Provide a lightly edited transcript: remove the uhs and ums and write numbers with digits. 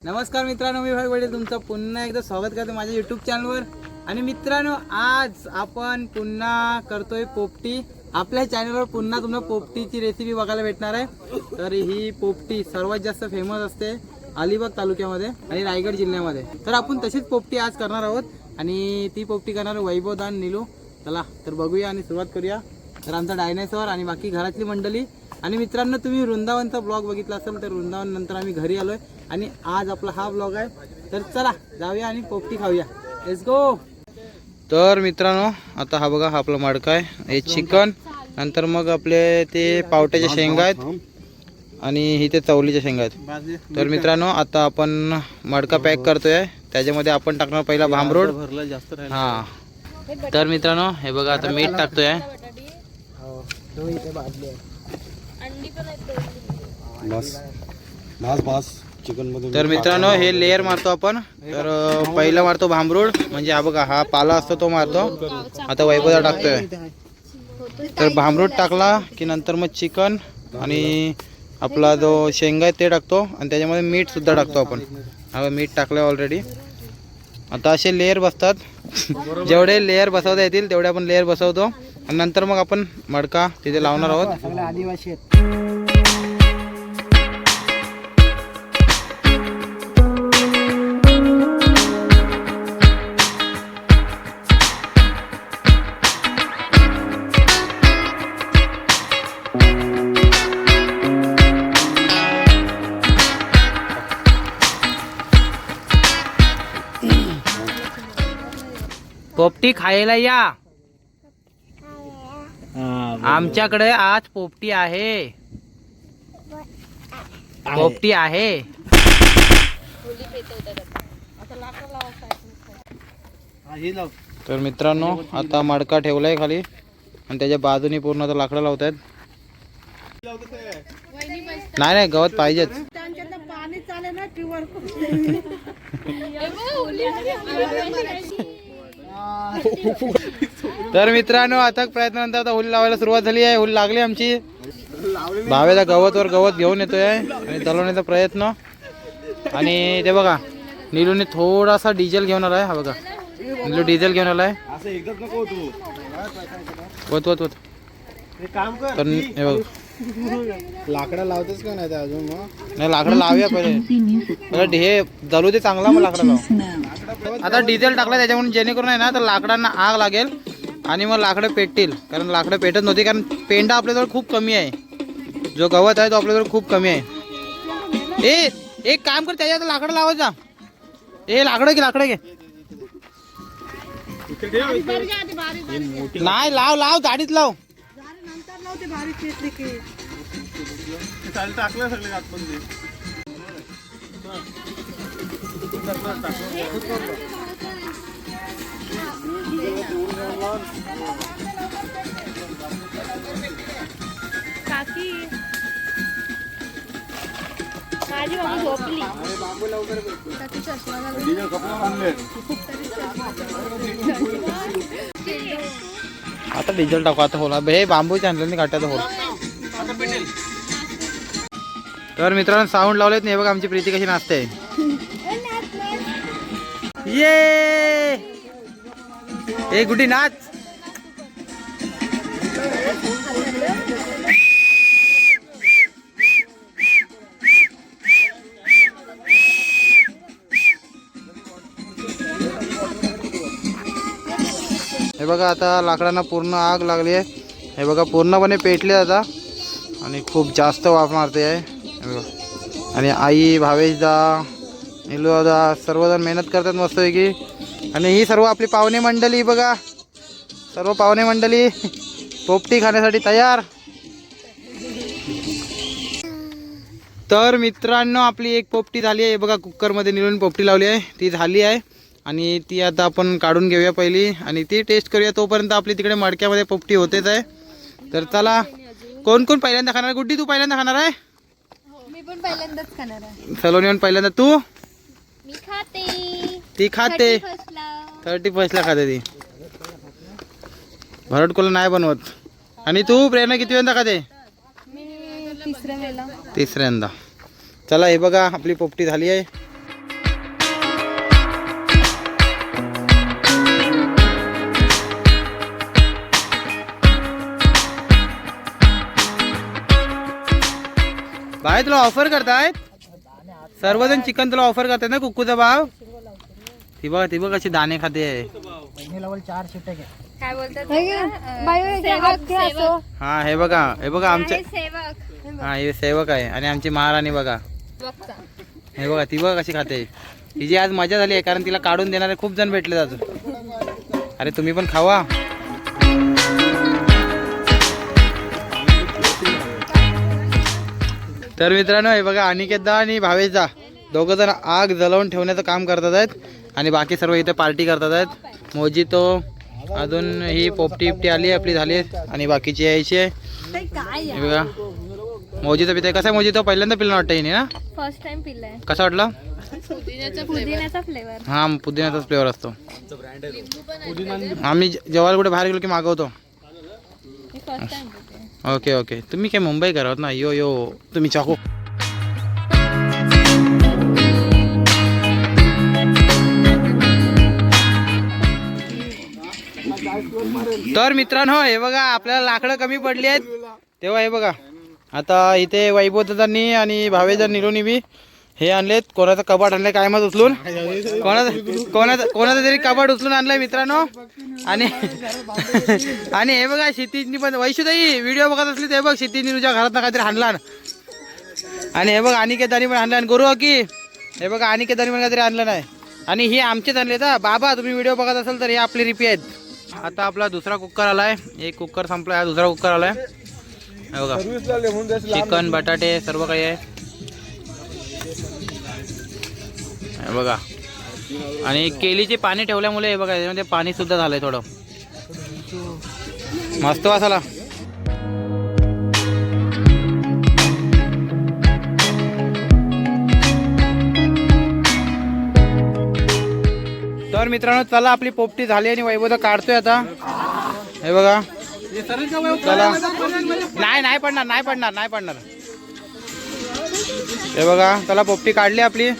नमस्कार मित्रांनो, मी भाई वडील तुमचं पुन्हा एकदा स्वागत करतो माझ्या यूट्यूब चॅनलवर। आणि मित्रांनो, आज आपण पुन्हा करतोय पोपटी। आपल्या चॅनलवर पुन्हा तुम्हाला पोपटीची रेसिपी बघायला भेटणार आहे। तर ही पोपटी सर्वात जास्त फेमस असते अलिबाग तालुक्यामध्ये आणि रायगड जिल्ह्यामध्ये। तर आपण तशीच पोपटी आज करणार आहोत आणि ती पोपटी करणार वैभव दान नीलू। चला तर बघूया आणि सुरुवात करूया। तर आमचा डायनासोर आणि बाकी घरातली मंडळी। आणि मित्रांनो, तुम्ही वृंदावनचा ब्लॉग बघितला असेल तर वृंदावन नंतर आम्ही घरी आलोय आणि आज आपला हा ब्लॉग आहे। तर चला जाऊया आणि पोपटी खाऊया, लेट्स गो। तर मित्रांनो, आता हा बघा, हा आपला मडका आहे, हे चिकन, नंतर मग आपले ते पावट्याच्या शेंगा आहेत आणि ही ते चवलीच्या शेंगा आहेत। तर मित्रांनो, आता आपण मडका पॅक करतोय, त्याच्यामध्ये आपण टाकणार पहिला भांबरोड। हा, तर मित्रांनो हे बघा, आता मीठ टाकतोय। तर मित्रांनो, हे लेयर मारतो आपण। तर पहिला मारतो भांबरूड, म्हणजे हा बघा, हा पाला असतो तो मारतो। आता वैभवदा टाकतोय। तर भांबरूड टाकला की नंतर मग चिकन आणि आपला जो शेंगा आहे ते टाकतो आणि त्याच्यामध्ये मीठ सुद्धा टाकतो आपण। हा मीठ टाकलं ऑलरेडी। आता असे लेयर बसतात, जेवढे लेयर बसवता येतील तेवढे आपण लेयर बसवतो आणि नंतर मग आपण मडका तिथे लावणार आहोत। आदिवासी पोपटी खायला या, आमच्याकडे आज पोपटी आहे, पोपटी आहे। तर मित्रांनो, आता मडका ठेवलाय खाली आणि त्याच्या बाजूनी पूर्ण आता लाकडं लावत आहेत। नाही नाही, गवत पाहिजेच। तर मित्रांनो, आता प्रयत्नानंतर आता होली लावायला सुरुवात झाली आहे। होली लागली आमची। भावेचा गवतवर गवत घेऊन येतोय आणि दलवण्याचा प्रयत्न। आणि ते बघा, नीलूने थोडासा डिझेल घेऊन आलाय। हा बघा, नीलू डिझेल घेऊन आलाय। वत वत वत। तर हे बघ, लाकडं लावतेच का नाही अजून? नाही, लाकडं लावूया पहिले, हे जलू दे चांगला, मग लाकडं लाव। आता डिझेल टाकलं त्याच्यामुळे जेणेकरून आहे ना, तर लाकडांना आग लागेल आणि मग लाकडं पेटतील। कारण लाकडं पेटत नव्हती, कारण पेंडा आपल्याजवळ खूप कमी आहे, जो गवत आहे तो आपल्याजवळ खूप कमी आहे। एक काम कर, त्याच्यात लाकडं लावायचा। लाकडं घे, लाकडं घे। नाही, लाव लाव, गाडीत लाव। टाकलं सगळे आतमध्ये। काकी माझी मम्मी झोपली। आता डिझेल टाकू, आता होला हे बांबूच्या आणलं काट्याचा होल। तर मित्रांनो, साऊंड लावलेत नाही, बघा आमची प्रीती कशी नाचते। ये ए गुडी नाच। हे बघा, आता लाकडांना पूर्ण आग लागली आहे। हे बघा, पूर्णपणे पेटले आता आणि खूप जास्त वाफ मारते आहे। हे बघा, आणि आई, भावेशदा, नीलूदा सर्वजण मेहनत करतात मस्तपैकी। आणि ही सर्व आपली पाहुणे मंडळी बघा, सर्व पाहुणे मंडळी पोपटी खाण्यासाठी तयार। तर मित्रांनो, आपली एक पोपटी झाली आहे। बघा, कुकरमध्ये नीलूने पोपटी लावली आहे, ती झाली आहे आणि ती आता आपण काढून घेऊया पहिली आणि ती टेस्ट करूया। तोपर्यंत आपली तिकडे मडक्यामध्ये पोपटी होतेच आहे। तर चला, कोण कोण पहिल्यांदा खाणार? गुड्डी, तू पहिल्यांदा खाणार आहे? मी पण पहिल्यांदाच खाणार आहे। सलोनी पण पहिल्यांदा। तू? मी खाते। ती खाते, 31ला खाते ती। भरट कोला नाही बनवत। आणि तू प्रेरणा किती वेळा खाते? मी तिसऱ्यांदा। तिसऱ्यांदा। चला हे बघा आपली पोपटी झाली आहे भाई तुला ऑफर करतायत सर्वजण चिकन तुला ऑफर करतायत ना कुक्कूचा भाव. ती बघ कशी दाणे खाते. काय बोलतात हा हे बघा आमचे सेवक हा हे सेवक आहे आणि आमची महाराणी बघा. बघता हे बघा ती बघ कशी खाते. तिची आज मजा झाली आहे कारण तिला काढून देणारे खूप जण भेटले अजून. अरे तुम्ही पण खावा. तर मित्रांनो हे बघा अनिकेतदा आणि भावेशदा दोघं जण आग जलवून ठेवण्याचं काम करतात आहेत आणि बाकी सर्व इथे पार्टी करतात आहेत. मोजितो अजून ही पोपटी आली आपली झाली आणि बाकीची यायची आहे. हे बघा मोजितो पिते. कसं आहे मोजितो पहिल्यांदा पिलं वाटतं हिने ना. First time पिलाय. कसा वाटला. पुदिन्याचा फ्लेवर. हा पुदिन्याचाच फ्लेवर असतो. आम्ही जेव्हा कुठे बाहेर गेलो की मागवतो. फर्स्ट टाइम पिते. ओके ओके तुम्ही काय मुंबई करत ना. यो तुम्ही चाकू. तर मित्रांनो हे बघा आपल्याला लाकडं कमी पडली आहेत तेव्हा हे बघा आता इथे वैभवदांनी आणि भावेदांनी निरोनी बी हे आणलेत. कोणाचं कबाड आणलंय काय मत उचलून कोणाचं तरी कबाड उचलून आणलंय मित्रांनो. आणि आणि हे बघा क्षितिजनी पण वैशुताई व्हिडिओ बघत असली ते बघ क्षितिजनी तुझ्या घरात काहीतरी आणला. आणि हे बघ अनिकेतानी पण आणलं. आणि गुरु की हे बघा अनिकेतानी पण काहीतरी आणलं नाही. आणि हे आमचेच आणले तर बाबा तुम्ही व्हिडिओ बघत असाल तर हे आपली रिपी आहेत. आता आपला दुसरा कुकर आलाय. एक कुकर संपला हा दुसरा कुकर आलाय. हे बघा चिकन बटाटे सर्व काही आहे. हे बघा आणि केलीचे पाणी ठेवल्यामुळे हे बघा याच्यामध्ये पाणी सुद्धा झालंय थोडं मस्त वासाला. तर मित्रांनो चला आपली पोपटी झाली आणि वैभव काढतोय आता. हे बघा चला नाही पडणार. हे बघा चला पोपटी काढली आपली.